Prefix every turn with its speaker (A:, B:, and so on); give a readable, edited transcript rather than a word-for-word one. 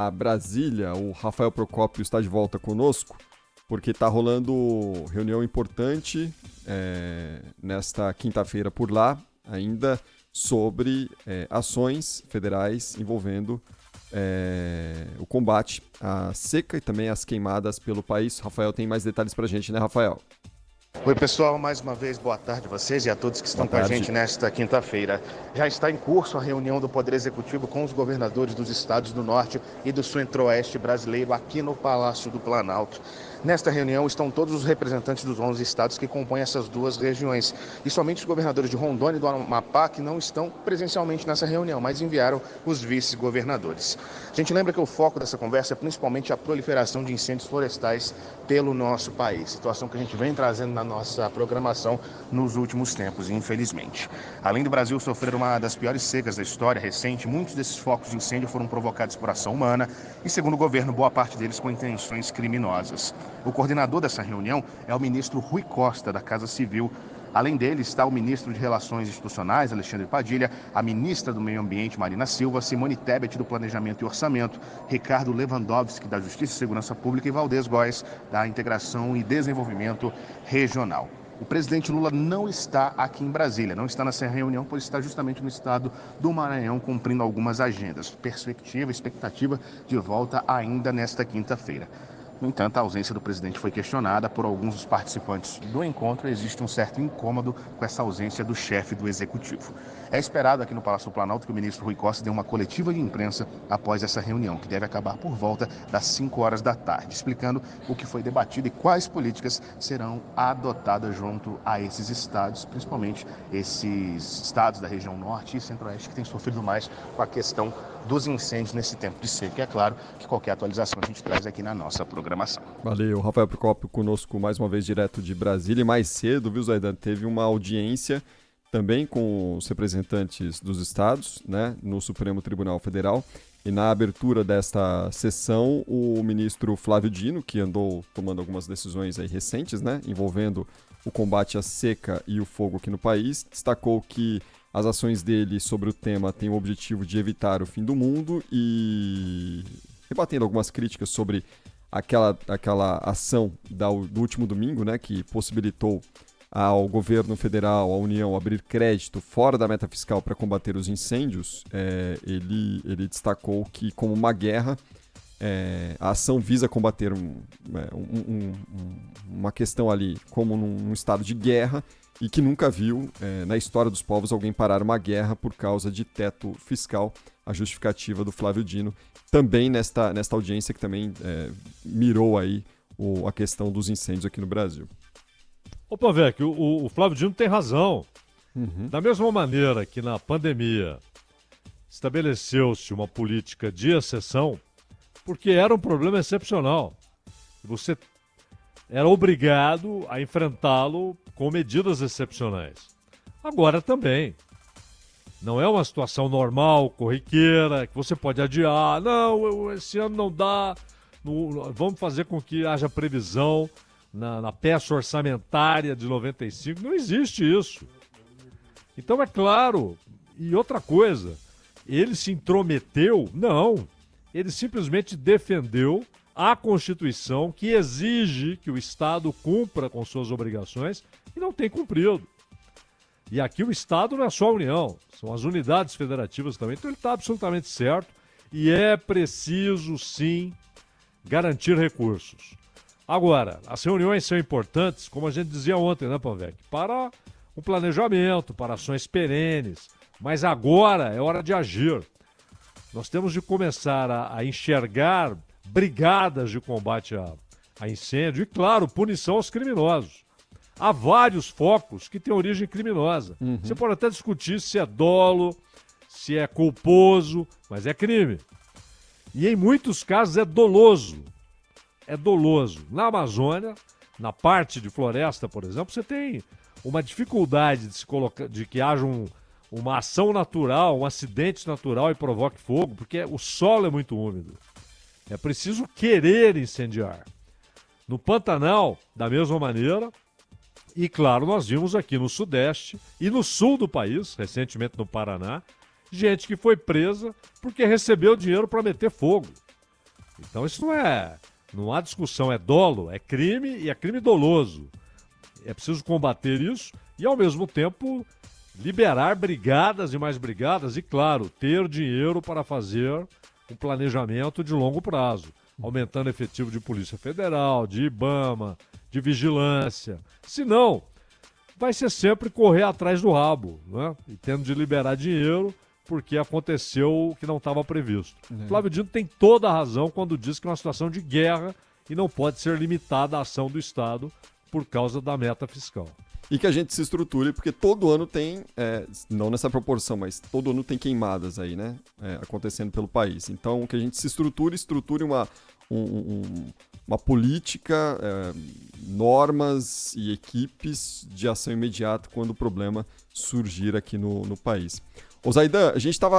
A: a Brasília. O Rafael Procópio está de volta conosco, porque está rolando reunião importante nesta quinta-feira por lá, ainda sobre ações federais envolvendo o combate à seca e também às queimadas pelo país. Rafael tem mais detalhes para a gente, né, Rafael?
B: Oi, pessoal, mais uma vez boa tarde a vocês e a todos que estão com a gente nesta quinta-feira. Já está em curso a reunião do Poder Executivo com os governadores dos estados do Norte e do Centro-Oeste brasileiro aqui no Palácio do Planalto. Nesta reunião estão todos os representantes dos 11 estados que compõem essas duas regiões. E somente os governadores de Rondônia e do Amapá que não estão presencialmente nessa reunião, mas enviaram os vice-governadores. A gente lembra que o foco dessa conversa é principalmente a proliferação de incêndios florestais pelo nosso país. Situação que a gente vem trazendo na nossa programação nos últimos tempos, infelizmente. Além do Brasil sofrer uma das piores secas da história recente, muitos desses focos de incêndio foram provocados por ação humana e, segundo o governo, boa parte deles com intenções criminosas. O coordenador dessa reunião é o ministro Rui Costa, da Casa Civil. Além dele está o ministro de Relações Institucionais, Alexandre Padilha, a ministra do Meio Ambiente, Marina Silva, Simone Tebet, do Planejamento e Orçamento, Ricardo Lewandowski, da Justiça e Segurança Pública, e Valdez Góes, da Integração e Desenvolvimento Regional. O presidente Lula não está aqui em Brasília, não está nessa reunião, pois está justamente no estado do Maranhão cumprindo algumas agendas. Expectativa de volta ainda nesta quinta-feira. No entanto, a ausência do presidente foi questionada por alguns dos participantes do encontro e existe um certo incômodo com essa ausência do chefe do executivo. É esperado aqui no Palácio do Planalto que o ministro Rui Costa dê uma coletiva de imprensa após essa reunião, que deve acabar por volta das 5 horas da tarde, explicando o que foi debatido e quais políticas serão adotadas junto a esses estados, principalmente esses estados da região norte e centro-oeste que têm sofrido mais com a questão dos incêndios nesse tempo de seca. E é claro que qualquer atualização a gente traz aqui na nossa programação.
A: Valeu, Rafael Procópio conosco mais uma vez direto de Brasília. E mais cedo, viu, Zaidan, teve uma audiência também com os representantes dos estados, né, no Supremo Tribunal Federal. E na abertura desta sessão, o ministro Flávio Dino, que andou tomando algumas decisões aí recentes, né, envolvendo o combate à seca e o fogo aqui no país, destacou que as ações dele sobre o tema têm o objetivo de evitar o fim do mundo e rebatendo algumas críticas sobre aquela ação do último domingo, né, que possibilitou ao governo federal, à União, abrir crédito fora da meta fiscal para combater os incêndios. Ele destacou que, como uma guerra, a ação visa combater uma questão ali como num estado de guerra e que nunca viu na história dos povos alguém parar uma guerra por causa de teto fiscal, a justificativa do Flávio Dino, também nesta audiência que também mirou aí a questão dos incêndios aqui no Brasil.
C: Opa, Vec, o Flávio Dino tem razão.
A: Uhum.
C: Da mesma maneira que na pandemia estabeleceu-se uma política de exceção, porque era um problema excepcional. Você era obrigado a enfrentá-lo com medidas excepcionais. Agora também. Não é uma situação normal, corriqueira, que você pode adiar. Não, esse ano não dá. Vamos fazer com que haja previsão na peça orçamentária de 95. Não existe isso. Então é claro. E outra coisa, ele se intrometeu? Não. Ele simplesmente defendeu a Constituição, que exige que o Estado cumpra com suas obrigações e não tem cumprido. E aqui o Estado não é só a União, são as unidades federativas também. Então ele está absolutamente certo e é preciso, sim, garantir recursos. Agora, as reuniões são importantes, como a gente dizia ontem, né, Pavec? Para o planejamento, para ações perenes. Mas agora é hora de agir. Nós temos de começar a enxergar brigadas de combate a incêndio e, claro, punição aos criminosos. Há vários focos que têm origem criminosa.
A: Uhum.
C: Você pode até discutir se é dolo, se é culposo, mas é crime. E em muitos casos é doloso. É doloso. Na Amazônia, na parte de floresta, por exemplo, você tem uma dificuldade de que haja uma ação natural, um acidente natural e provoque fogo, porque o solo é muito úmido. É preciso querer incendiar. No Pantanal, da mesma maneira, e claro, nós vimos aqui no Sudeste e no Sul do país, recentemente no Paraná, gente que foi presa porque recebeu dinheiro para meter fogo. Então isso não há discussão, é dolo, é crime e é crime doloso. É preciso combater isso e, ao mesmo tempo, liberar brigadas e mais brigadas e, claro, ter dinheiro para fazer um planejamento de longo prazo, aumentando o efetivo de Polícia Federal, de IBAMA, de vigilância. Senão, vai ser sempre correr atrás do rabo, né? E tendo de liberar dinheiro porque aconteceu o que não estava previsto. Flávio Dino tem toda a razão quando diz que é uma situação de guerra e não pode ser limitada a ação do Estado por causa da meta fiscal.
A: E que a gente se estruture, porque todo ano tem, não nessa proporção, mas todo ano tem queimadas aí, né? Acontecendo pelo país. Então, que a gente se estruture uma política, normas e equipes de ação imediata quando o problema surgir aqui no país. Ô Zaidan, a gente estava